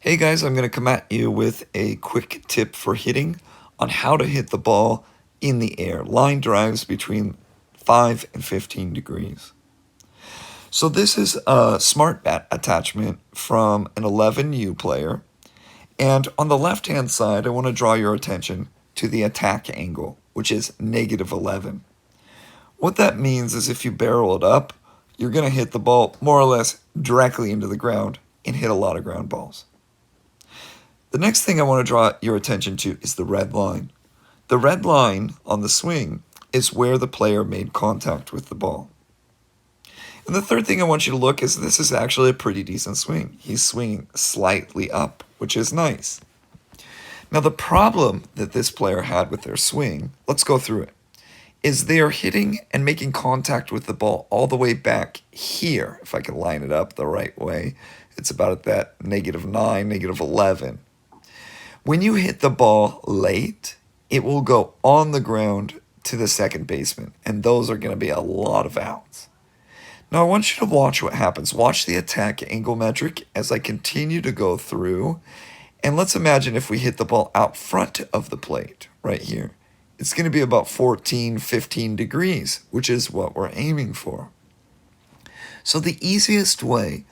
Hey guys, I'm going to come at you with a quick tip for hitting on how to hit the ball in the air. Line drives between 5 and 15 degrees. So this is a smart bat attachment from an 11U player. And on the left-hand side, I want to draw your attention to the attack angle, which is -11. What that means is if you barrel it up, you're going to hit the ball more or less directly into the ground and hit a lot of ground balls. The next thing I want to draw your attention to is the red line. The red line on the swing is where the player made contact with the ball. And the third thing I want you to look is this is actually a pretty decent swing. He's swinging slightly up, which is nice. Now the problem that this player had with their swing, let's go through it, is they are hitting and making contact with the ball all the way back here. If I can line it up the right way, it's about at that -9, -11. When you hit the ball late, it will go on the ground to the second baseman, and those are going to be a lot of outs. Now I want you to watch what happens. Watch the attack angle metric as I continue to go through, and let's imagine if we hit the ball out front of the plate, right here. It's going to be about 14, 15 degrees, which is what we're aiming for. So the easiest way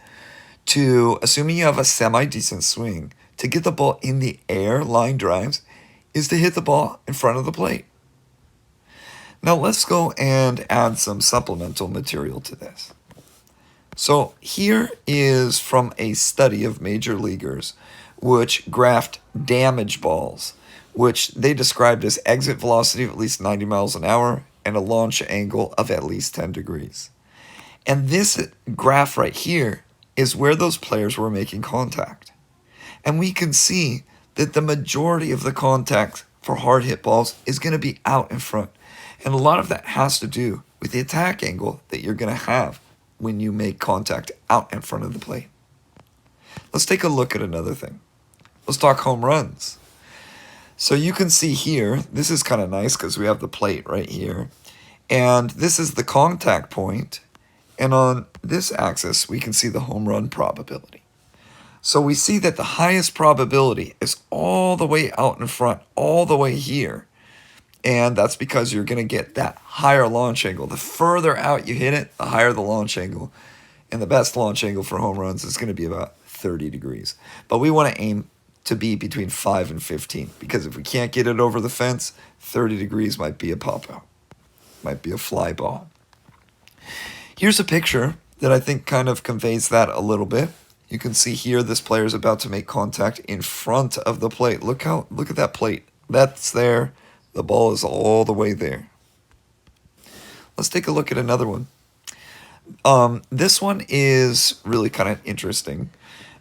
to, assuming you have a semi-decent swing, to get the ball in the air, line drives, is to hit the ball in front of the plate. Now let's go and add some supplemental material to this. So here is from a study of major leaguers which graphed damage balls, which they described as exit velocity of at least 90 miles an hour and a launch angle of at least 10 degrees. And this graph right here is where those players were making contact. And we can see that the majority of the contact for hard hit balls is going to be out in front. And a lot of that has to do with the attack angle that you're going to have when you make contact out in front of the plate. Let's take a look at another thing. Let's talk home runs. So you can see here, this is kind of nice because we have the plate right here. And this is the contact point. And on this axis, we can see the home run probability. So we see that the highest probability is all the way out in front, all the way here. And that's because you're going to get that higher launch angle. The further out you hit it, the higher the launch angle. And the best launch angle for home runs is going to be about 30 degrees. But we want to aim to be between 5 and 15. Because if we can't get it over the fence, 30 degrees might be a pop-out. Might be a fly ball. Here's a picture that I think kind of conveys that a little bit. You can see here this player is about to make contact in front of the plate. Look at that plate. That's there. The ball is all the way there. Let's take a look at another one. This one is really kind of interesting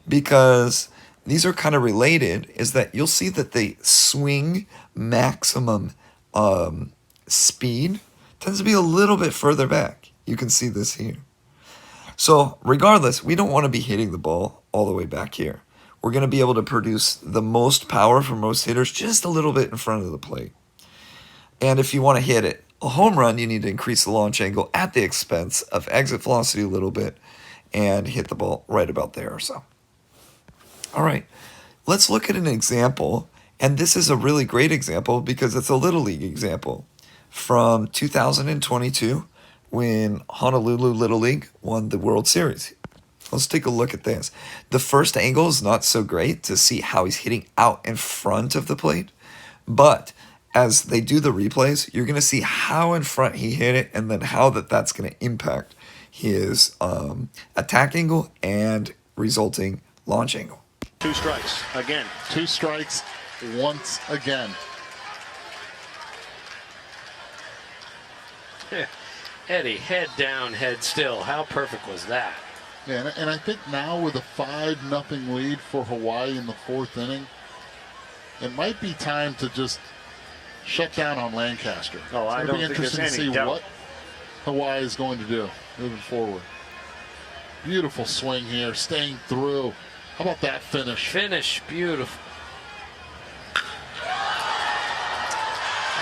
because these are kind of related, is that you'll see that the swing maximum speed tends to be a little bit further back. You can see this here. So regardless, we don't want to be hitting the ball all the way back here. We're going to be able to produce the most power for most hitters just a little bit in front of the plate. And if you want to hit it a home run, you need to increase the launch angle at the expense of exit velocity a little bit and hit the ball right about there or so. All right, let's look at an example. And this is a really great example because it's a Little League example from 2022. When Honolulu Little League won the World Series. Let's take a look at this. The first angle is not so great to see how he's hitting out in front of the plate, but as they do the replays, you're going to see how in front he hit it and then how that's going to impact his attack angle and resulting launch angle. 2 strikes. Again. 2 strikes once again. Eddie, head down, head still. How perfect was that? Yeah, and I think now with a 5-0 lead for Hawaii in the 4th inning, it might be time to just shut down on Lancaster. Oh, I don't think there's interesting to see doubt. what Hawaii is going to do moving forward. Beautiful swing here, staying through. How about that finish? Finish, beautiful.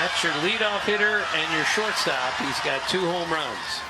That's your leadoff hitter and your shortstop. He's got 2 home runs.